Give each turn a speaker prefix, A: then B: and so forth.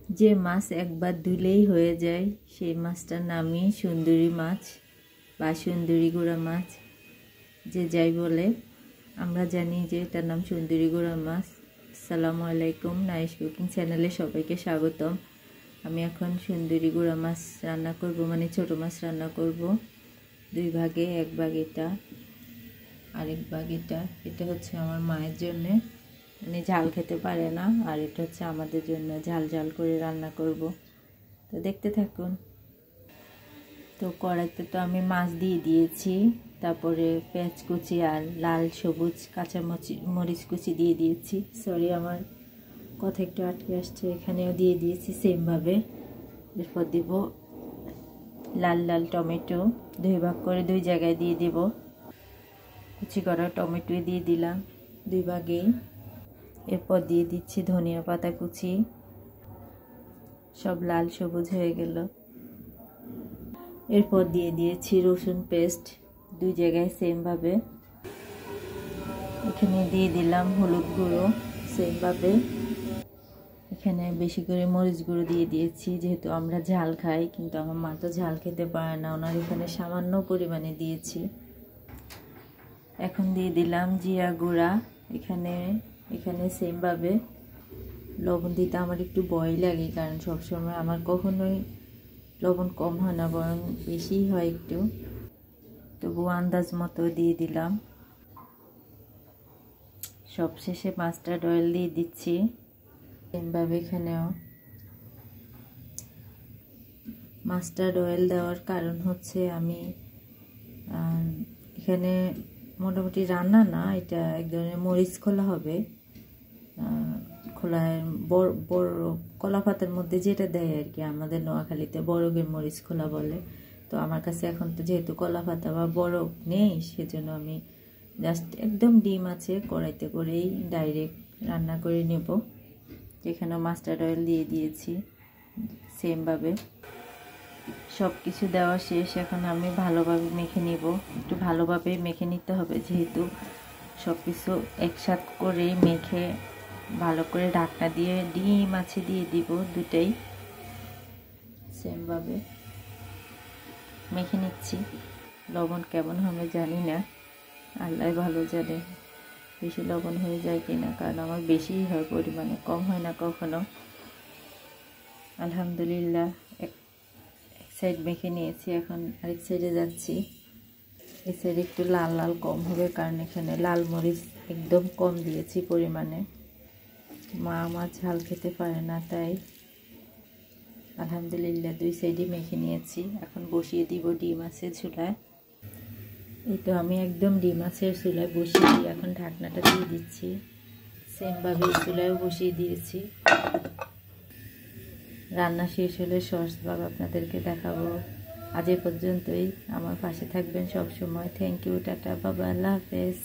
A: যে মাছ একবার ধুলেই হয়ে যায় সেই মাছটার নামই সুন্দরী মাছ বা সুন্দরী গুঁড়া মাছ, যে যাই বলে আমরা জানি যে এটার নাম সুন্দরী গুঁড়া মাছ। আসসালামু আলাইকুম, নাইস কুকিং চ্যানেলে সবাইকে স্বাগতম। আমি এখন সুন্দরী গুঁড়া মাছ রান্না করব, মানে ছোট মাছ রান্না করব। দুই ভাগে, এক ভাগ এটা, আরেক ভাগ এটা। এটা হচ্ছে আমার মায়ের জন্যে, মানে ঝাল খেতে পারে না, আর এটা হচ্ছে আমাদের জন্য ঝাল ঝাল করে রান্না করব। তো দেখতে থাকুন। তো কড়াইতে তো আমি মাছ দিয়ে দিয়েছি, তারপরে পেঁয়াজ কুচি আর লাল সবুজ কাঁচা মরিচ কুচি দিয়ে দিয়েছি। সরি, আমার কথা একটু আটকে আসছে, এখানেও দিয়ে দিয়েছি সেমভাবে। এরপর দিব লাল লাল টমেটো, দুই ভাগ করে দুই জায়গায় দিয়ে দিব। কুচি করা টমেটো দিয়ে দিলাম দুই ভাগেই। এরপর দিয়ে দিচ্ছি ধনিয়া পাতা কুচি, সব লাল সবুজ হয়ে গেল। এরপর দিয়ে দিয়েছি রসুন পেস্ট দুই জায়গায় সেমভাবে। এখানে দিয়ে দিলাম হলুদ গুঁড়ো সেমভাবে। এখানে বেশি করে মরিচ গুঁড়ো দিয়ে দিয়েছি, যেহেতু আমরা ঝাল খাই, কিন্তু আমার মা তো ঝাল খেতে পারে না, ওনার এখানে সামান্য পরিমাণে দিয়েছি। এখন দিয়ে দিলাম জিরা গুঁড়া, এখানে সেমভাবে। লবণ দিতে আমার একটু ভয় লাগে, কারণ সবসময় আমার কখনোই লবণ কম হয় না, বরং বেশিই হয় একটু, তবু আন্দাজ মতো দিয়ে দিলাম। সবশেষে মাস্টার্ড অয়েল দিয়ে দিচ্ছি সেমভাবে। এখানেও মাস্টার্ড অয়েল দেওয়ার কারণ হচ্ছে আমি এখানে মোটামুটি রান্না না, এটা এক ধরনের মরিচ খোলা হবে। খোলায় বড় কলা পাতার মধ্যে যেটা দেয় আর কি, আমাদের নোয়াখালীতে বরফের মরিচ খোলা বলে। তো আমার কাছে এখন তো যেহেতু কলা পাতা বা বরফ নেই, সেজন্য আমি জাস্ট একদম ডিম আছে কড়াইতে করেই ডাইরেক্ট রান্না করে নেব। এখানে মাস্টার্ড অয়েল দিয়ে দিয়েছি সেমভাবে। সব কিছু দেওয়া শেষ, এখন আমি ভালোভাবে মেখে নিব। একটু ভালোভাবে মেখে নিতে হবে, যেহেতু সব কিছু একসাথ করে মেখে ভালো করে ঢাকনা দিয়ে ডিম আছে দিয়ে দিব, দুটাই সেমভাবে মেখে নিচ্ছি। লবণ কেমন হবে জানি না, আল্লাহ ভালো জানে বেশি লবণ হয়ে যায় কিনা, কারণ আমার বেশিই হয় পরিমাণে, কম হয় না কখনো। আলহামদুলিল্লাহ এক সাইড মেখে নিয়েছি, এখন আরেক সাইডে যাচ্ছি। এই সাইডে একটু লাল লাল কম হবে, কারণ এখানে লাল মরিচ একদম কম দিয়েছি পরিমাণে। মা আমার ঝাল খেতে পারে না, তাই আলহামদুলিল্লাহ দুই সাইডে মেখে নিয়েছি। এখন বসিয়ে দিব ডিম মাছের চুলায়। এই তো আমি একদম ডিম মাছের চুলায় বসিয়ে দিয়ে এখন ঢাকনাটা দিয়ে দিচ্ছি। সেমভাবে চুলায়ও বসিয়ে দিয়েছি। রান্না শেষ হলে সস ভাব আপনাদেরকে দেখাবো। আজ এ পর্যন্তই, আমার পাশে থাকবেন সব সময়। থ্যাংক ইউ, টাটা, বাবা, আল্লাহ হাফেজ।